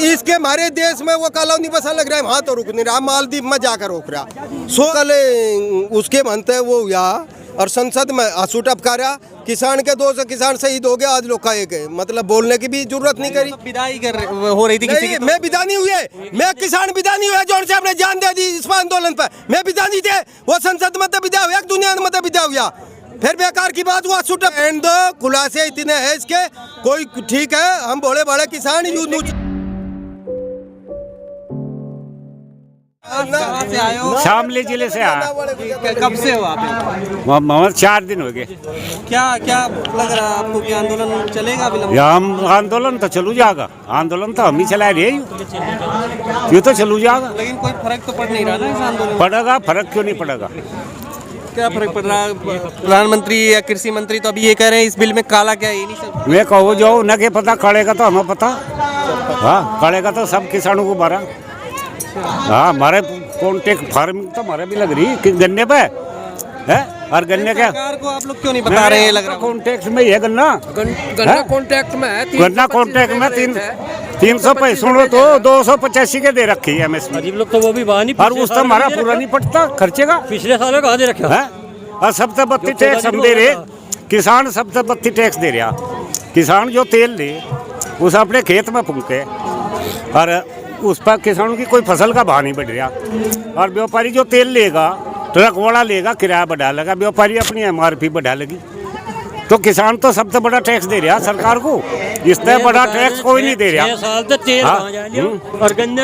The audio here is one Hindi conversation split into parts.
इसके हमारे देश में वो कॉलोनी बसा लग रहा है, वहाँ तो रुक नहीं रहा, मालदीव में जाकर रोक रहा। सो कल उसके बनते वो यहाँ और संसद में आंसू टपका रहा। किसान के 200 किसान शहीद हो गए, आज लोग का एक है, मतलब बोलने की भी जरूरत नहीं करी। विदाई हो रही थी किसी की, मैं विदा नहीं हुए, मैं किसान विदा नहीं हुए, जोन से आपने जान दे दी इस आंदोलन पर, मैं विदा नहीं थे। वो संसद में तो विदा हुआ, दुनिया में तो विदा हुआ, फिर बेकार की बात हुआ। छुट्टा एंड दो खुलासे इतने हैं इसके, कोई ठीक है, हम भोले भाले किसान कहाँ से आए हो? शामली जिले से आया। कब से हो आप? मोहम्मद 4 दिन हो गए। क्या क्या लग रहा है आपको कि आंदोलन चलेगा विलंब? हम आंदोलन तो चलू जाएगा, आंदोलन तो हम ही चला रहे हैं, ये तो चलू जाएगा। लेकिन कोई फर्क तो पड़ नहीं रहा ना इस आंदोलन? पड़ेगा, फर्क क्यों नहीं पड़ेगा? क्या फर्क पड़ रहा है? प्रधानमंत्री या कृषि मंत्री तो अभी ये कह रहे हैं इस बिल में काला क्या है, ये नहीं सब। मैं कहूँ जो न के पता कड़ेगा तो हमें पता, हाँ कड़ेगा तो सब किसानों को मारा। हाँ हमारे कॉन्टेक्ट फार्मिंग तो हमारे भी लग रही कि गन्ने पे है, और गन्ने क्या सरकार को आप लोग क्यों नहीं बता रहे हैं? लग रहा है कॉन्टेक्ट में ये गन्ना कॉन्ट्रैक्ट में है, गन्ना कॉन्ट्रैक्ट में 300 सुनो तो 285 के दे रखी है एमएसपी। अजीब लोग तो वो भी बानी और उस तो हमारा पूरा नहीं पड़ता खर्चे का, पिछले सालों कहाँ दे रखा है। और सब तो 32 टैक्स हम दे रहे, किसान सब तो 32 टैक्स दे रहा। किसान जो तेल ले उस अपने खेत में फूके, और उस पर किसानों की कोई फसल का भाव नहीं बढ़ रहा। और व्यापारी जो तेल लेगा, ट्रक वाला लेगा, किराया बढ़ा लेगा, व्यापारी अपनी MRP बढ़ा लेगी। तो किसान तो सबसे बड़ा टैक्स दे रहा सरकार को, इससे बड़ा टैक्स कोई नहीं दे रहा। 6 साल तक तेल और गन्ने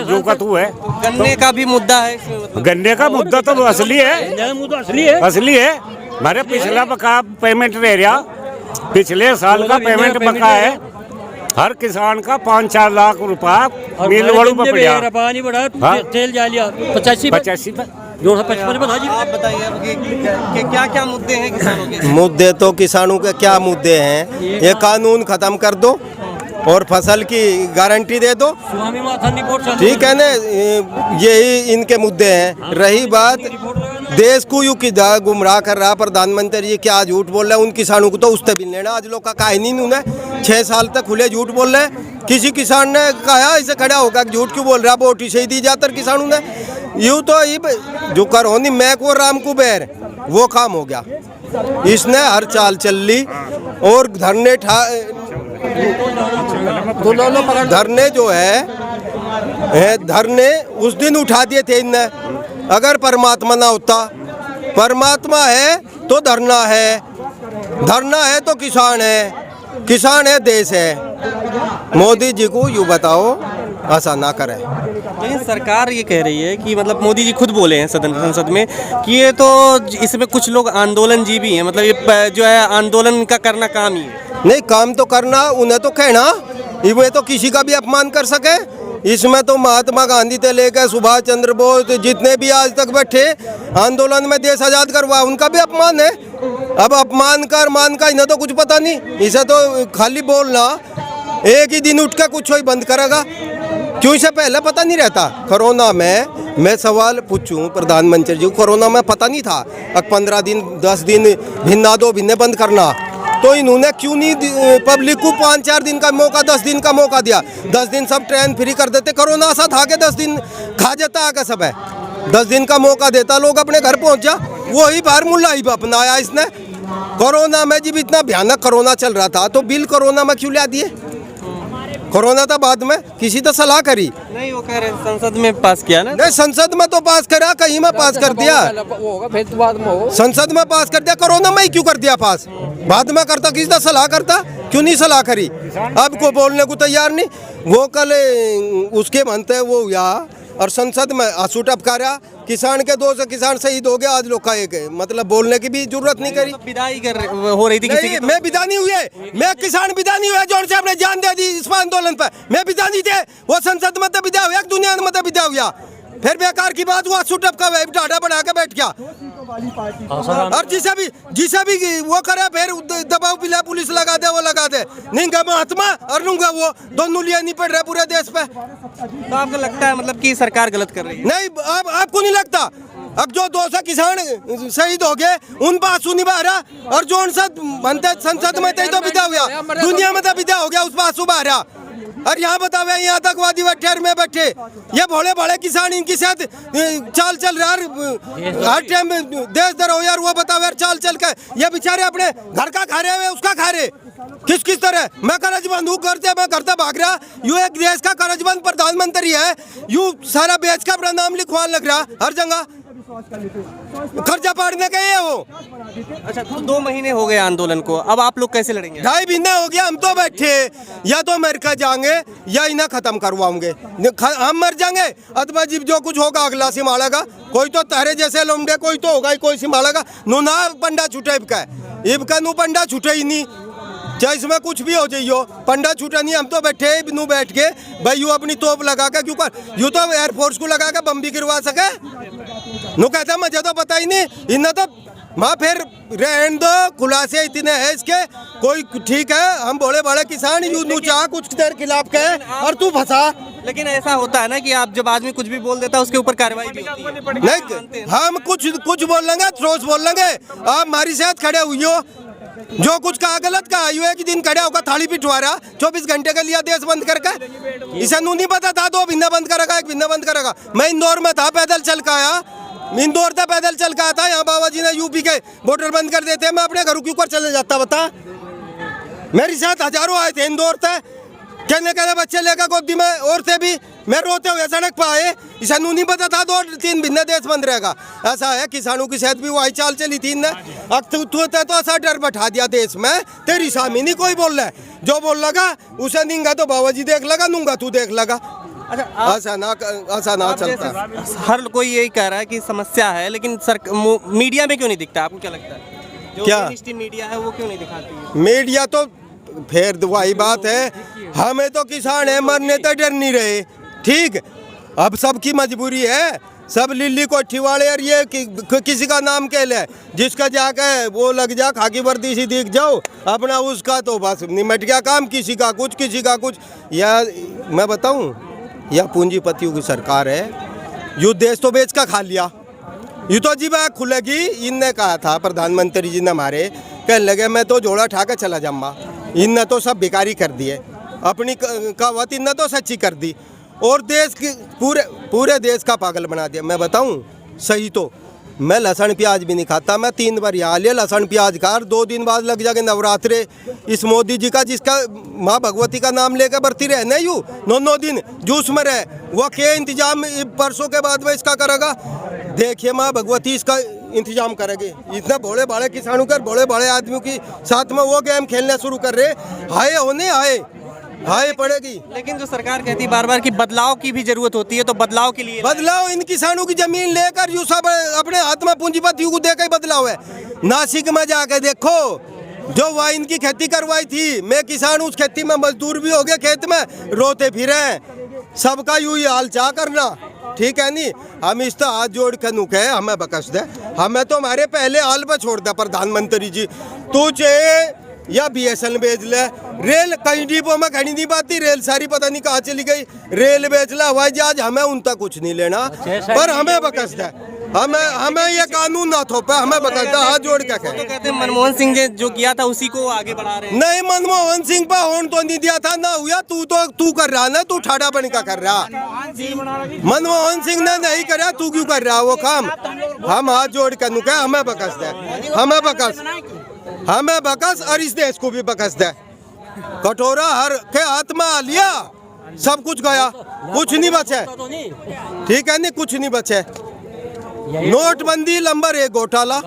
जो का तू है, गन्ने का भी मुद्दा है इसमें, मतलब गन्ने का मुद्दा तो असली है, असली है। हमारे पिछला बका पेमेंट रह रहा, पिछले साल का पेमेंट बका है। हर किसान का 5-4 लाख रुपया मिल वालों पर पड़ा। पानी बढ़ा, तेल जा लिया 85 पे 255 बना जी। आप बताइए अब कि क्या क्या मुद्दे हैं किसानों के? मुद्दे तो किसानों के क्या मुद्दे हैं, ये कानून खत्म कर दो और फसल की गारंटी दे दो, ठीक है ना, यही इनके मुद्दे हैं। रही बात देश को यू की गुमराह कर रहा प्रधानमंत्री जी, क्या झूठ बोल रहे हैं उन किसानों को, तो उससे भी लेना आज लोग का काहे नहीं उन्हें 6 साल तक खुले झूठ बोल रहे हैं। किसी किसान ने कहा इसे खड़ा होगा झूठ क्यों बोल रहा, बोटी से ही दी जाता किसानों ने। यूँ तो जो करोनी मैं को राम कुबेर वो काम हो गया, इसने हर चाल चल ली। और धरने जो है धरने उस दिन उठा दिए थे इनने। अगर परमात्मा ना होता, परमात्मा है तो धरना है, धरना है तो किसान है देश है। मोदी जी को यूँ बताओ ऐसा ना करें। लेकिन सरकार ये कह रही है कि मतलब मोदी जी खुद बोले हैं संसद में कि ये तो इसमें कुछ लोग आंदोलन जीवी हैं, मतलब ये जो है आंदोलन का करना काम ही है। नहीं, काम तो करना, उन्हें तो कहना, ये तो किसी का भी अपमान कर सके। इसमें तो महात्मा गांधी से लेकर सुभाष चंद्र बोस जितने भी आज तक बैठे आंदोलन में देश आजाद करवा, उनका भी अपमान है। अब अपमान कर मान का इन्हें तो कुछ पता नहीं, इसे तो खाली बोलना, एक ही दिन उठ कर कुछ ही बंद करेगा, क्यों इसे पहले पता नहीं रहता। कोरोना में मैं सवाल पूछूं प्रधानमंत्री जी, कोरोना में पता नहीं था अब 15 दिन 10 दिन भिन्ना दो भिन्ने बंद करना, तो इन्होंने क्यों नहीं पब्लिक को 5-4 दिन का मौका, 10 दिन का मौका दिया। 10 दिन सब ट्रेन फ्री कर देते, कोरोना सा था के 10 दिन खा जाता आगे सब है, 10 दिन का मौका देता, लोग अपने घर पहुंच जा। वही फार्मूला ही अपनाया इसने। कोरोना में जब इतना भयानक कोरोना चल रहा था तो बिल कोरोना में क्यों ला दिए? कोरोना था बाद में, किसी तो सलाह करी नहीं, वो कह रहे संसद में पास किया ना। नहीं, संसद में तो पास करा, कहीं में पास कर दिया, संसद में पास कर दिया, कोरोना में ही क्यों कर दिया पास? बाद में करता, किसी का सलाह करता, क्यों नहीं सलाह करी? अब को बोलने को तैयार नहीं। वो कल उसके मनते वो यहाँ और संसद में आंसू टपका रहा। किसान के 200 किसान शहीद हो गए, आज लोग का एक है, मतलब बोलने की भी जरूरत नहीं करी। विदाई हो रही थी किसी की? मैं विदा नहीं हुए, मैं किसान विदा नहीं हुए, जोन से आपने जान दे दी इस आंदोलन पर, मैं विदा नहीं थे। वो संसद में तो विदा हुआ, दुनिया में तो विदा हुआ, फिर बेकार की बात हुआ, सुटप का डाटा बढ़ा के बैठ गया। और जिसे भी वो करे फिर दबाव पिला, पुलिस लगा दे, वो लगा दे, निंगा महात्मा और नुंगा वो, दोनों लिए नहीं पड़ रहे पूरे देश पे। तो आपको लगता है मतलब कि सरकार गलत कर रही है? नहीं, अब आपको नहीं लगता? अब जो 200 किसान शहीद हो गए उन पर आंसू नहीं बह रहा, और जो बनते संसद में तो विदा हुआ, दुनिया में तो विदा हो गया, उस पर आंसू बह रहा। और यहाँ बतावे यहाँ आतंकवादी बैठे में बैठे, ये भोले भाले किसान इनके साथ चाल चल रहा हर टाइम देश दरो यार। वो बतावे यार चाल चल के ये बेचारे अपने घर का खा रहे हुए उसका खा रहे किस तरह। मैं कर्जबंद हूँ, मैं करता भाग रहा। यू एक देश का कर्जबंद प्रधानमंत्री है, यू सारा बेच का अपना नाम लिखवाने लग रहा हर जगह, कर्जा पाड़ने के ये हो। अच्छा, तो 2 महीने हो गए आंदोलन को, अब आप लोग कैसे लड़ेंगे? 2.5 महीने हो गया, हम तो बैठे या तो अमेरिका जाएंगे या इन्हें खत्म करवाऊंगे। हम मर जाएंगे अथवा जीव जो कुछ होगा अगला संभालेगा। कोई तो तारे जैसे लोमड़े कोई तो होगा ही, कोई संभालेगा। नु ना पंडा छूटे इबका नु पंडा छूटे ही नहीं, चाहे इसमें कुछ भी हो जाइयो पंडा छूटा नहीं। हम तो बैठे नू बैठ के भाई यू अपनी तोप लगा के क्यों कर यू तो एयरफोर्स को लगा के बम भी गिरवा सके। नु कहता मुझे तो पता ही नहीं इन्हें तो माँ फिर रहन दो, खुलासे इतने हैं इसके कोई ठीक है। हम बोले बड़े किसान यू नू चाह कुछ तेरे खिलाफ कहे और तू फंसा। लेकिन ऐसा होता है ना कि आप जब आदमी कुछ भी बोल देता है उसके ऊपर कार्रवाई भी होती है। नहीं हम कुछ बोल लेंगे, ठोस बोल लेंगे। आप हमारी साथ खड़े हुई हो, जो कुछ कहा गलत कहा। यू एक दिन खड़ा होगा थाली पिटवा रहा 24 घंटे के लिए देश बंद करके। इसे नू नहीं पता था 2 महीना बंद करेगा, 1 महीना बंद करेगा। मैं इंदौर में था, पैदल चल के आया, इंदौर था पैदल चल के आया था। यहाँ बाबा जी ने यूपी के बॉर्डर बंद कर देते, मैं अपने घर क्यों कर चले जाता बता। मेरे साथ हजारों आए थे इंदौर से, कहने बच्चे लेकर गोदी में और थे भी। मैं रोते हुए सड़क पर आए, इसे नू नहीं पता था 2-3 महीने देश बंद रहेगा। ऐसा है किसानों की सेहत भी वही चाल चली थी ने। अब तू तो ऐसा डर बैठा दिया देश में, तेरी सामी नहीं कोई बोल रहा है। जो बोल लगा उसे दूंगा तो बाबा जी देख लगा, दूंगा तू देख लगा। अच्छा, ऐसा ना चलता। हर कोई यही कह रहा है कि समस्या है, लेकिन मीडिया में क्यों नहीं दिखता? आपको क्या लगता है जो क्या mainstream मीडिया है वो क्यों नहीं दिखाती है? मीडिया तो फिर वही बात है, हमें तो किसान है मरने तो डर नहीं रहे। ठीक, अब सबकी मजबूरी है, सब लिल्ली कोठी वाले और ये किसी का नाम कह ले, जिसका जाके वो लग जा खाकी वर्दी सी दिख जाओ अपना उसका तो बस निमट गया काम। किसी का कुछ। या मैं बताऊं, यह पूंजीपतियों की सरकार है। यू देश तो बेच का खा लिया, यू तो जी बात खुलेगी। इनने कहा था प्रधानमंत्री जी ने हमारे, कहने लगे मैं तो जोड़ा उठा के चला जाऊँगा। इनने तो सब बेकारी कर दिए, अपनी कहावत इनने तो सच्ची कर दी और देश की पूरे देश का पागल बना दिया। मैं बताऊं सही तो मैं लहसुन प्याज भी नहीं खाता। मैं 3 बार यहाँ लिया लहसुन प्याज का, 2 दिन बाद लग जाएंगे नवरात्रे। इस मोदी जी का जिसका माँ भगवती का नाम लेकर बरती रहे नहीं यू 9 दिन जूस में रहे, वो क्या इंतजाम परसों के बाद में इसका करेगा। देखिए माँ भगवती इसका इंतजाम करेगी। इतना भोले भाले किसानों कर भोले भाले आदमियों की साथ में वो गेम खेलना शुरू कर रहे। हाय पड़ेगी। लेकिन जो सरकार कहती है बार बार कि बदलाव की भी जरूरत होती है, तो बदलाव के लिए बदलाव इन किसानों की जमीन लेकर यू सब अपने हाथ में पूंजीपतियों को देकर बदलाव है। नासिक में जाके देखो जो वाइन की खेती करवाई थी, मैं किसान उस खेती में मजदूर भी हो गए, खेत में रोते फिरे। सबका यूं ही हाल चाह करना ठीक है नहीं। हम इस तो हाथ जोड़ के नुके हमें बकस दे, हमें तो हमारे पहले हाल पर छोड़ दे प्रधानमंत्री जी। तू चाहे या BSNL बेच ले, रेल कहीं डिपो में खड़ी नहीं पाती, रेल सारी पता नहीं कहाँ चली गई। रेल बेच ले, हवाई जहाज, हमें उनका कुछ नहीं लेना, पर हमें बकस दे। हमें ये कानून ना थोपे, हमें बकस दे। हाथ जोड़ के तो कहते हैं मनमोहन सिंह ने जो किया था उसी को आगे बढ़ा रहे हैं। नहीं, मनमोहन सिंह पर होन तो नहीं दिया था ना हुआ। तू कर रहा ना, तू ठाड़ा बन का कर रहा। मनमोहन सिंह ने नहीं करा, तू क्यों कर रहा वो काम? हम हाथ जोड़ के नुके हमें बकस दे, हमें बकस और इस देश को भी बकस दे। कटोरा हर के हाथ में आ लिया, सब कुछ गया, कुछ नहीं बचे। ठीक है नहीं, कुछ नहीं बचे। नोटबंदी नंबर 1 घोटाला,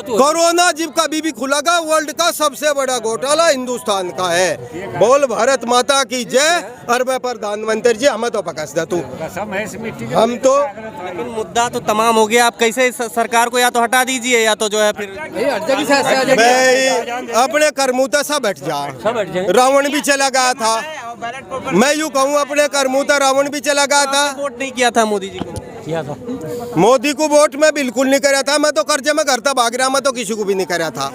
कोरोना जब कभी भी खुलेगा वर्ल्ड का सबसे बड़ा घोटाला हिंदुस्तान का है। बोल भारत माता की जय। और मैं प्रधानमंत्री जी हमें तो बकस दे तू। हम तो लेकिन मुद्दा तो तमाम हो गया। आप कैसे सरकार को या तो हटा दीजिए या तो जो है फिर मैं अपने करमूता सा बैठ जा। रावण भी चला गया था, मैं यूँ कहूँ अपने करमूता रावण भी चला गया था। वोट नहीं किया था मोदी जी को? मोदी को वोट मैं बिल्कुल नहीं कराया था। मैं तो कर्जे में घर था भाग रहा, मैं तो किसी को भी नहीं कराया था।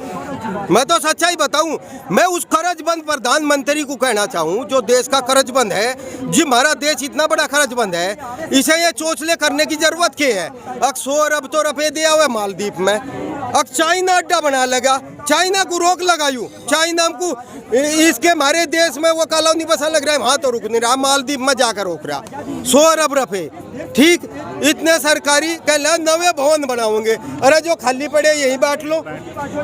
मैं तो सच्चाई बताऊं, मैं उस कर्जबंद प्रधानमंत्री को कहना चाहूं जो देश का कर्जबंद है। जी हमारा देश इतना बड़ा कर्जबंद है, इसे ये चोचले करने की जरूरत क्या है? 100 अरब तो रुपए दिया हुआ मालदीव में, अब चाइना अड्डा बना लगा। चाइना को रोक लगायू, चाइना को इसके हमारे देश में वो कॉलोनी बसा लग रहा है, वहाँ तो रुक नहीं रहा, मालदीव में जाकर रोक रहा 100 अरब रुपए। ठीक, इतने सरकारी कल नवे भवन बनाओगे, अरे जो खाली पड़े यही बांट लो।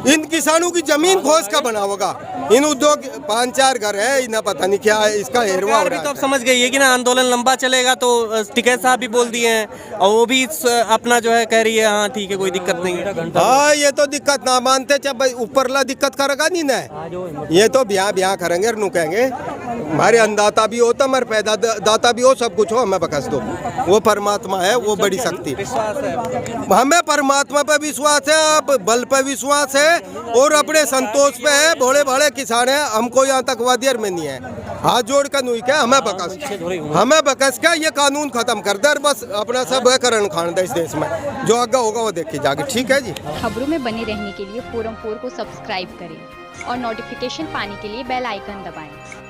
इन किसानों की जमीन खोज का बना होगा, इन उद्योग 5-4 घर है, इन्हें पता नहीं क्या है, इसका हेरवा हो सरकार भी रहा तो है। अब समझ गई है कि ना आंदोलन लंबा चलेगा, तो टिकैत साहब भी बोल दिए हैं और वो भी अपना जो है कह रही है हाँ ठीक है कोई दिक्कत नहीं है। हाँ, ये तो दिक्कत ना मानते, जब ऊपरला दिक्कत करेगा नहीं ना, ये तो ब्याह करेंगे और नु कहेंगे हमारे अन्नदाता भी हो तो हमारे पैदा दाता भी हो, सब कुछ हो, हमें बकस दो। वो परमात्मा है, वो बड़ी शक्ति। हमें परमात्मा पे विश्वास है, अब बल पे विश्वास है और अपने संतोष पे है। भोले भाले किसान है, हमको यहाँ आतंकवादी में नहीं है। हाथ जोड़ कर नुई क्या हमें बकस क्या, ये कानून खत्म कर दे, बस अपना सब करण खान दे इस देश में, जो आगे होगा वो देखी जाके। ठीक है जी। खबरों में बने रहने के लिए फोरम 4 को सब्सक्राइब करें और नोटिफिकेशन पाने के लिए बेल आइकन दबाएं।